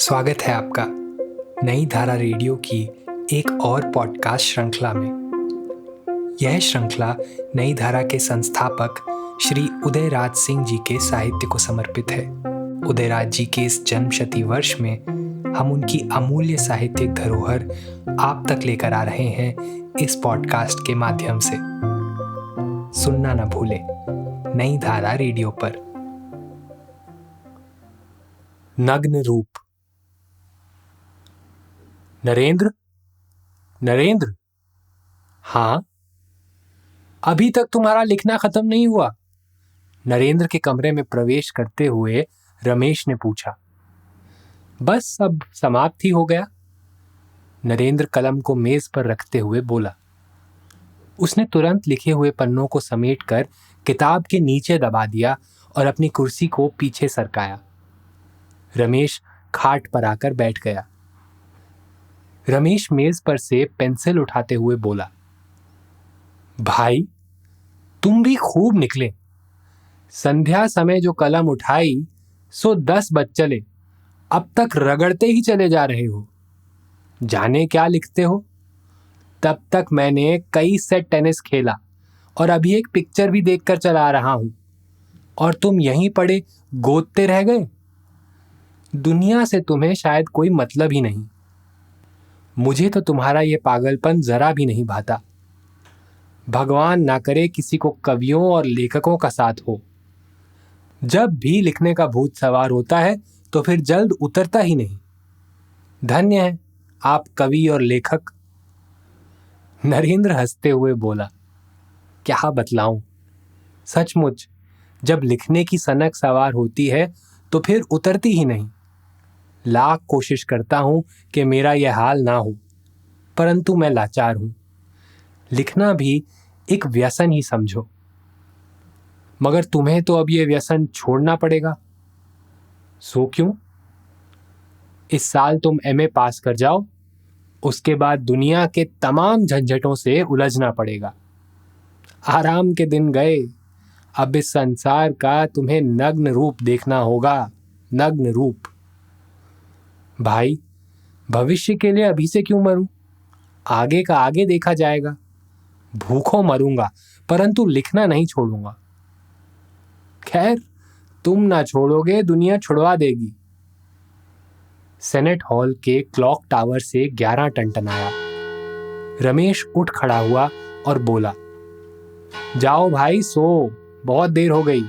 स्वागत है आपका नई धारा रेडियो की एक और पॉडकास्ट श्रृंखला में। यह श्रृंखला नई धारा के संस्थापक श्री उदयराज सिंह जी के साहित्य को समर्पित है। उदयराज जी के इस जन्मशती वर्ष में हम उनकी अमूल्य साहित्यिक धरोहर आप तक लेकर आ रहे हैं इस पॉडकास्ट के माध्यम से। सुनना न भूलें नई धारा रेडियो पर। नग्न रूप। नरेंद्र, नरेंद्र, हाँ, अभी तक तुम्हारा लिखना खत्म नहीं हुआ? नरेंद्र के कमरे में प्रवेश करते हुए रमेश ने पूछा। बस अब समाप्त ही हो गया, नरेंद्र कलम को मेज पर रखते हुए बोला। उसने तुरंत लिखे हुए पन्नों को समेटकर किताब के नीचे दबा दिया और अपनी कुर्सी को पीछे सरकाया। रमेश खाट पर आकर बैठ गया। रमेश मेज पर से पेंसिल उठाते हुए बोला, भाई तुम भी खूब निकले। संध्या समय जो कलम उठाई सो 10 बज चले, अब तक रगड़ते ही चले जा रहे हो। जाने क्या लिखते हो। तब तक मैंने कई सेट टेनिस खेला और अभी एक पिक्चर भी देखकर चला रहा हूं, और तुम यहीं पड़े गोदते रह गए। दुनिया से तुम्हें शायद कोई मतलब ही नहीं। मुझे तो तुम्हारा ये पागलपन जरा भी नहीं भाता। भगवान ना करे किसी को कवियों और लेखकों का साथ हो। जब भी लिखने का भूत सवार होता है तो फिर जल्द उतरता ही नहीं। धन्य है आप कवि और लेखक। नरेंद्र हंसते हुए बोला, क्या बतलाऊं, सचमुच जब लिखने की सनक सवार होती है तो फिर उतरती ही नहीं। लाख कोशिश करता हूं कि मेरा यह हाल ना हो, परंतु मैं लाचार हूं। लिखना भी एक व्यसन ही समझो। मगर तुम्हें तो अब यह व्यसन छोड़ना पड़ेगा। सो क्यों? इस साल तुम एमए पास कर जाओ, उसके बाद दुनिया के तमाम झंझटों से उलझना पड़ेगा। आराम के दिन गए, अब इस संसार का तुम्हें नग्न रूप देखना होगा। नग्न रूप। भाई भविष्य के लिए अभी से क्यों मरूं? आगे का आगे देखा जाएगा। भूखों मरूंगा परंतु लिखना नहीं छोड़ूंगा। खैर, तुम ना छोड़ोगे, दुनिया छुड़वा देगी। सेनेट हॉल के क्लॉक टावर से 11 टनटनाया। रमेश उठ खड़ा हुआ और बोला, जाओ भाई सो, बहुत देर हो गई।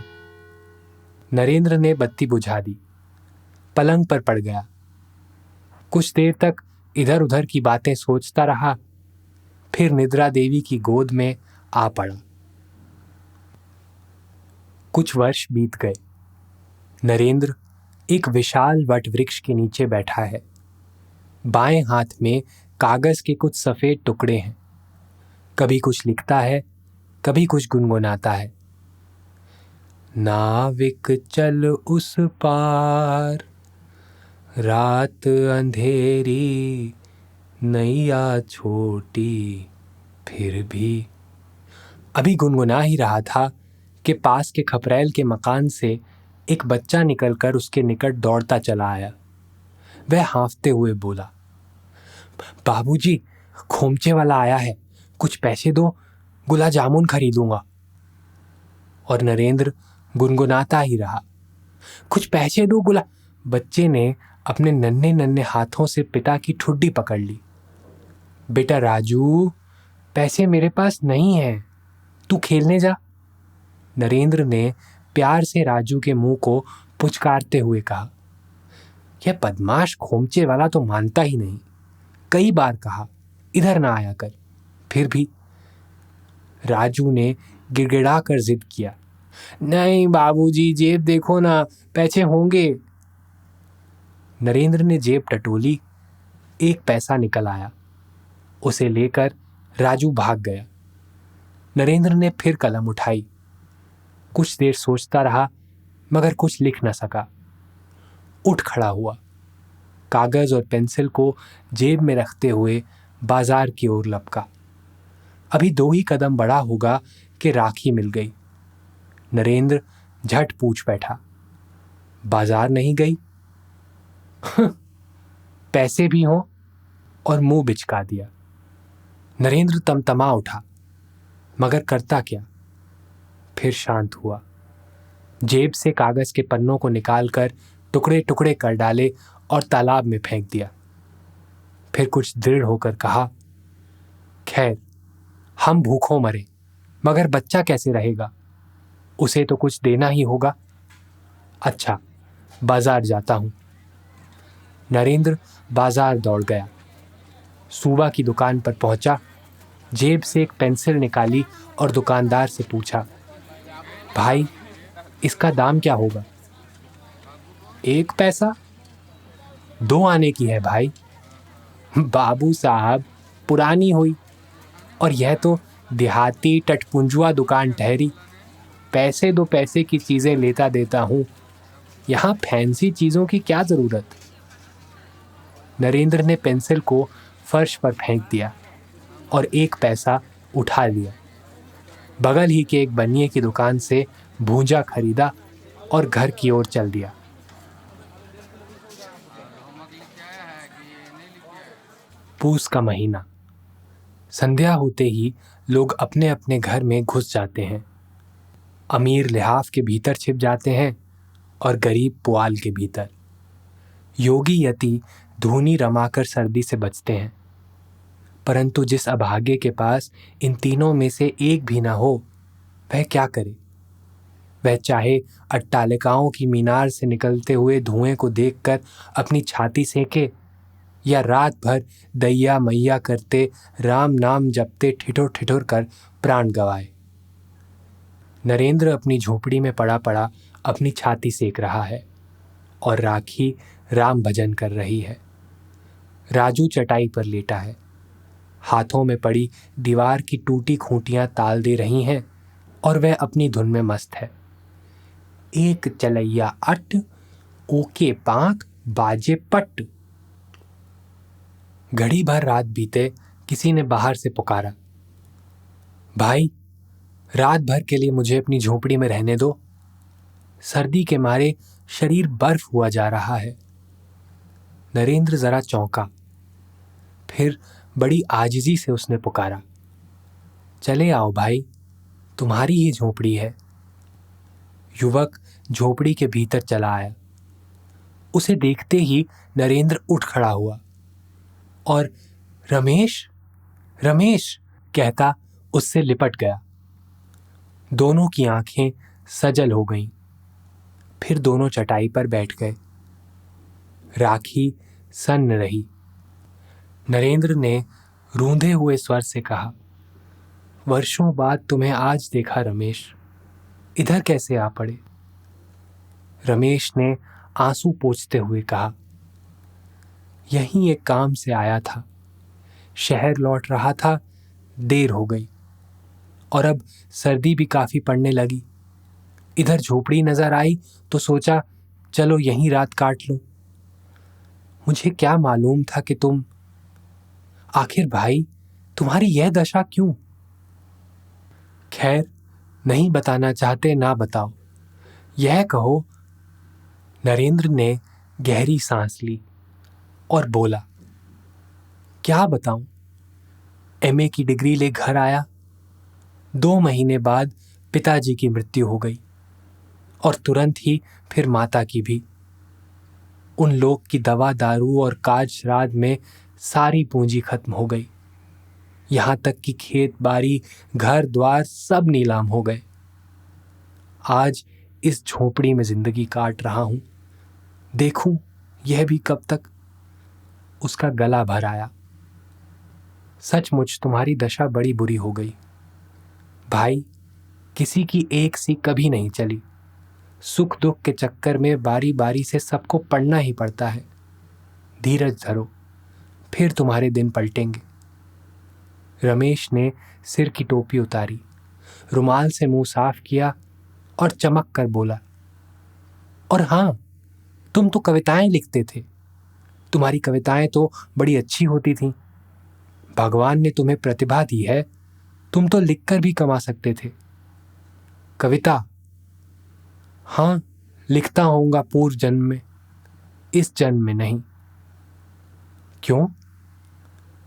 नरेंद्र ने बत्ती बुझा दी, पलंग पर पड़ गया। कुछ देर तक इधर उधर की बातें सोचता रहा, फिर निद्रा देवी की गोद में आ पड़ा। कुछ वर्ष बीत गए। नरेंद्र एक विशाल वट वृक्ष के नीचे बैठा है। बाएं हाथ में कागज के कुछ सफेद टुकड़े हैं। कभी कुछ लिखता है, कभी कुछ गुनगुनाता है। नाविक चल उस पार, रात अंधेरी, नैया छोटी फिर भी। अभी गुनगुना ही रहा था कि पास के खपरेल के मकान से एक बच्चा निकलकर उसके निकट दौड़ता चला आया। वह हांफते हुए बोला, बाबूजी, खोमचे वाला आया है, कुछ पैसे दो, गुलाब जामुन खरीदूंगा। और नरेंद्र गुनगुनाता ही रहा, कुछ पैसे दो गुलाब। बच्चे ने अपने नन्हे नन्हे हाथों से पिता की ठुड्डी पकड़ ली। बेटा राजू, पैसे मेरे पास नहीं हैं, तू खेलने जा। नरेंद्र ने प्यार से राजू के मुंह को पुचकारते हुए कहा। यह बदमाश खोमचे वाला तो मानता ही नहीं। कई बार कहा इधर ना आया कर, फिर भी। राजू ने गिड़गिड़ा कर जिद किया, नहीं बाबूजी, जेब देखो ना, पैसे होंगे। नरेंद्र ने जेब टटोली, एक पैसा निकल आया। उसे लेकर राजू भाग गया। नरेंद्र ने फिर कलम उठाई। कुछ देर सोचता रहा, मगर कुछ लिख न सका। उठ खड़ा हुआ, कागज और पेंसिल को जेब में रखते हुए बाजार की ओर लपका। अभी 2 ही कदम बढ़ा होगा कि राखी मिल गई। नरेंद्र झट पूछ बैठा, बाजार नहीं गई? पैसे भी हों, और मुंह बिचका दिया। नरेंद्र तमतमा उठा, मगर करता क्या। फिर शांत हुआ। जेब से कागज के पन्नों को निकालकर टुकड़े टुकड़े कर डाले और तालाब में फेंक दिया। फिर कुछ दृढ़ होकर कहा, खैर, हम भूखों मरे, मगर बच्चा कैसे रहेगा? उसे तो कुछ देना ही होगा। अच्छा, बाजार जाता हूं। नरेंद्र बाजार दौड़ गया। सूबा की दुकान पर पहुंचा, जेब से एक पेंसिल निकाली और दुकानदार से पूछा, भाई, इसका दाम क्या होगा? 1 पैसा? 2 आने की है भाई। बाबू साहब, पुरानी हुई, और यह तो देहाती टटपुंजुआ दुकान ठहरी। पैसे 2 पैसे की चीजें लेता देता हूं, यहां फैंसी चीजों की क्या जरूरत। नरेंद्र ने पेंसिल को फर्श पर फेंक दिया और 1 पैसा उठा लिया। बगल ही के एक बनिए की दुकान से भूंजा खरीदा और घर की ओर चल दिया। पूस का महीना। संध्या होते ही लोग अपने अपने घर में घुस जाते हैं। अमीर लिहाफ के भीतर छिप जाते हैं और गरीब पुआल के भीतर। योगी यति धूनी रमाकर सर्दी से बचते हैं, परंतु जिस अभागे के पास इन तीनों में से एक भी ना हो, वह क्या करे। वह चाहे अट्टालिकाओं की मीनार से निकलते हुए धुएं को देखकर अपनी छाती सेके, या रात भर दैया मैया करते राम नाम जपते ठिठुर ठिठुर कर प्राण गवाए। नरेंद्र अपनी झोपड़ी में पड़ा पड़ा अपनी छाती सेक रहा है और राखी राम भजन कर रही है। राजू चटाई पर लेटा है। हाथों में पड़ी दीवार की टूटी खूंटियां ताल दे रही हैं और वह अपनी धुन में मस्त है। एक चलैया अट, ओके पांक, बाजे पट। घड़ी भर रात बीते किसी ने बाहर से पुकारा, भाई, रात भर के लिए मुझे अपनी झोपड़ी में रहने दो। सर्दी के मारे शरीर बर्फ हुआ जा रहा है। नरेंद्र जरा चौंका। फिर बड़ी आजिजी से उसने पुकारा, चले आओ भाई, तुम्हारी ही झोपड़ी है। युवक झोपड़ी के भीतर चला आया। उसे देखते ही नरेंद्र उठ खड़ा हुआ और रमेश, रमेश कहता उससे लिपट गया। दोनों की आंखें सजल हो गईं। फिर दोनों चटाई पर बैठ गए। राखी सन्न रही। नरेंद्र ने रूंधे हुए स्वर से कहा, वर्षों बाद तुम्हें आज देखा रमेश, इधर कैसे आ पड़े? रमेश ने आंसू पोंछते हुए कहा, यहीं एक काम से आया था, शहर लौट रहा था, देर हो गई, और अब सर्दी भी काफी पड़ने लगी। इधर झोपड़ी नजर आई तो सोचा चलो यहीं रात काट लूं। मुझे क्या मालूम था कि तुम। आखिर भाई, तुम्हारी यह दशा क्यों? खैर, नहीं बताना चाहते ना बताओ, यह कहो। नरेंद्र ने गहरी सांस ली और बोला, क्या बताऊं? एमए की डिग्री ले घर आया, 2 महीने बाद पिताजी की मृत्यु हो गई और तुरंत ही फिर माता की भी। उन लोग की दवा दारू और काज श्राद्ध में सारी पूंजी खत्म हो गई। यहां तक कि खेत बाड़ी घर द्वार सब नीलाम हो गए। आज इस झोपड़ी में जिंदगी काट रहा हूं, देखूं यह भी कब तक। उसका गला भर आया। सचमुच तुम्हारी दशा बड़ी बुरी हो गई भाई, किसी की एक सी कभी नहीं चली। सुख दुख के चक्कर में बारी बारी से सबको पड़ना ही पड़ता है। धीरज धरो, फिर तुम्हारे दिन पलटेंगे। रमेश ने सिर की टोपी उतारी, रुमाल से मुंह साफ किया और चमक कर बोला, और हां, तुम तो कविताएं लिखते थे। तुम्हारी कविताएं तो बड़ी अच्छी होती थीं। भगवान ने तुम्हें प्रतिभा दी है, तुम तो लिखकर भी कमा सकते थे। कविता? हां, लिखता होऊंगा पूर्व जन्म में, इस जन्म में नहीं। क्यों?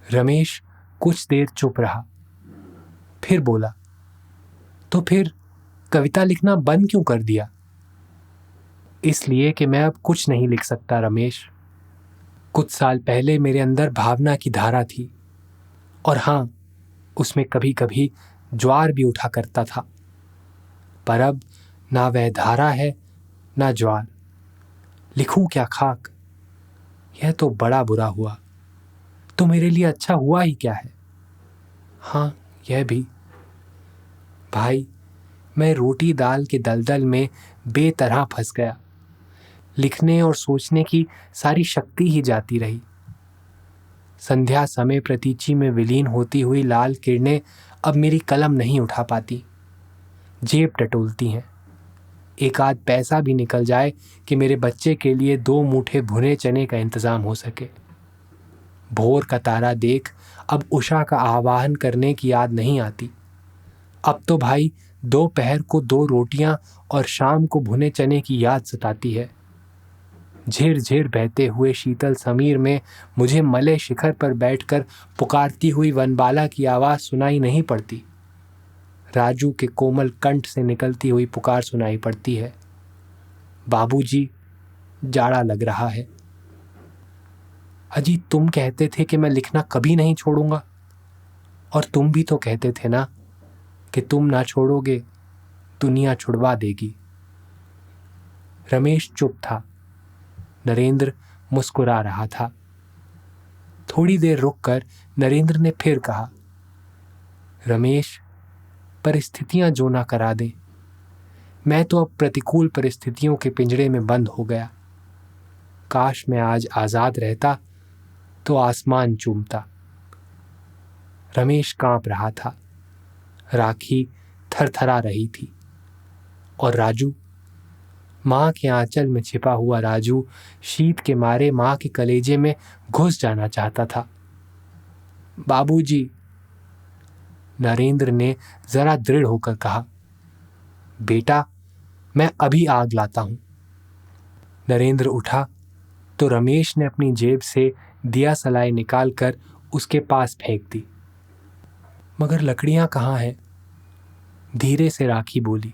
रमेश कुछ देर चुप रहा, फिर बोला, तो फिर कविता लिखना बंद क्यों कर दिया? इसलिए कि मैं अब कुछ नहीं लिख सकता रमेश। कुछ साल पहले मेरे अंदर भावना की धारा थी, और हाँ, उसमें कभी कभी ज्वार भी उठा करता था। पर अब ना वह धारा है ना ज्वार। लिखूं क्या खाक? यह तो बड़ा बुरा हुआ। तो मेरे लिए अच्छा हुआ ही क्या है? हाँ, यह भी। भाई, मैं रोटी दाल के दलदल में बेतरह फंस गया। लिखने और सोचने की सारी शक्ति ही जाती रही। संध्या समय प्रतीची में विलीन होती हुई लाल किरणें अब मेरी कलम नहीं उठा पाती। जेब टटोलती हैं। एक आध पैसा भी निकल जाए कि मेरे बच्चे के लिए 2 मुट्ठे भुने चने का इंतजाम हो सके। भोर का तारा देख अब उषा का आवाहन करने की याद नहीं आती। अब तो भाई दोपहर को 2 रोटियां और शाम को भुने चने की याद सताती है। झिर झिर बहते हुए शीतल समीर में मुझे मलय शिखर पर बैठकर पुकारती हुई वनबाला की आवाज सुनाई नहीं पड़ती। राजू के कोमल कंठ से निकलती हुई पुकार सुनाई पड़ती है, बाबूजी, जाड़ा लग रहा है। अजी, तुम कहते थे कि मैं लिखना कभी नहीं छोड़ूंगा, और तुम भी तो कहते थे ना कि तुम ना छोड़ोगे, दुनिया छुड़वा देगी। रमेश चुप था। नरेंद्र मुस्कुरा रहा था। थोड़ी देर रुककर नरेंद्र ने फिर कहा, रमेश, परिस्थितियां जो ना करा दें। मैं तो अब प्रतिकूल परिस्थितियों के पिंजरे में बंद हो गया। काश मैं आज आजाद रहता तो आसमान चूमता। रमेश कांप रहा था। राखी थरथरा रही थी। और राजू, मां के आंचल में छिपा हुआ राजू शीत के मारे मां के कलेजे में घुस जाना चाहता था। बाबूजी, नरेंद्र ने जरा दृढ़ होकर कहा, बेटा, मैं अभी आग लाता हूं। नरेंद्र उठा तो रमेश ने अपनी जेब से दिया सलाई निकालकर उसके पास फेंक दी। मगर लकड़ियां कहाँ हैं? धीरे से राखी बोली।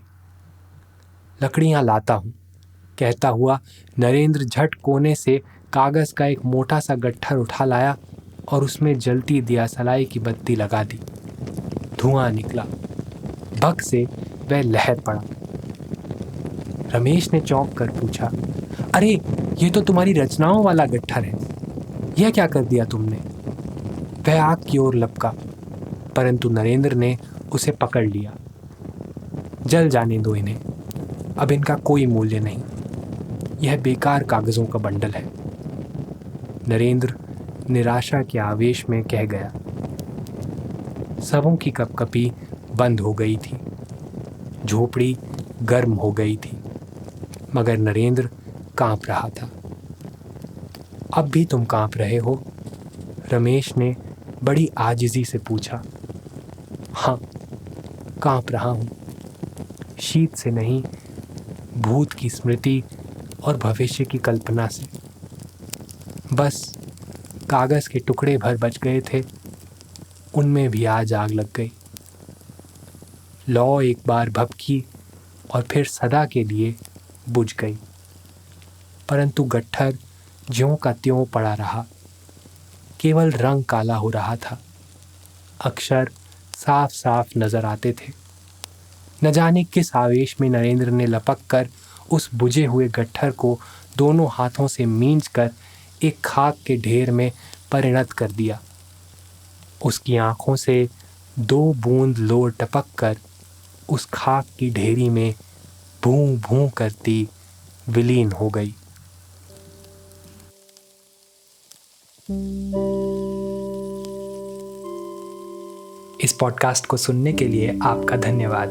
लकड़ियां लाता हूं, कहता हुआ नरेंद्र झट कोने से कागज का एक मोटा सा गट्ठर उठा लाया और उसमें जलती दिया सलाई की बत्ती लगा दी। धुआं निकला। भक से वह लहर पड़ा। रमेश ने चौंक कर पूछा, अरे, ये तो तुम्हारी रचनाओं वाला गट्ठर है। यह क्या कर दिया तुमने? वह आग की ओर लपका, परंतु नरेंद्र ने उसे पकड़ लिया। जल जाने दो इन्हें, अब इनका कोई मूल्य नहीं। यह बेकार कागजों का बंडल है। नरेंद्र निराशा के आवेश में कह गया। सबों की कपकपी बंद हो गई थी। झोपड़ी गर्म हो गई थी, मगर नरेंद्र कांप रहा था। अब भी तुम कांप रहे हो? रमेश ने बड़ी आजिज़ी से पूछा। हाँ, कांप रहा हूं। शीत से नहीं, भूत की स्मृति और भविष्य की कल्पना से। बस कागज के टुकड़े भर बच गए थे, उनमें भी आज आग लग गई। लौ एक बार भभकी और फिर सदा के लिए बुझ गई, परंतु गट्ठर ज्यों का त्यों पड़ा रहा। केवल रंग काला हो रहा था। अक्षर साफ साफ नजर आते थे। न जाने किस आवेश में नरेंद्र ने लपक कर उस बुझे हुए गट्ठर को दोनों हाथों से मींच कर एक खाक के ढेर में परिणत कर दिया। उसकी आंखों से 2 बूंद लो टपक कर उस खाक की ढेरी में भूं भूं करती विलीन हो गई। इस पॉडकास्ट को सुनने के लिए आपका धन्यवाद।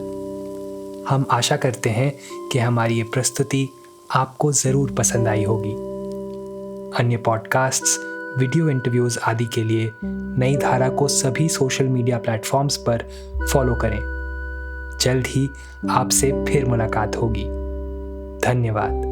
हम आशा करते हैं कि हमारी ये प्रस्तुति आपको ज़रूर पसंद आई होगी। अन्य पॉडकास्ट्स, वीडियो इंटरव्यूज़ आदि के लिए नई धारा को सभी सोशल मीडिया प्लेटफॉर्म्स पर फॉलो करें। जल्द ही आपसे फिर मुलाकात होगी। धन्यवाद।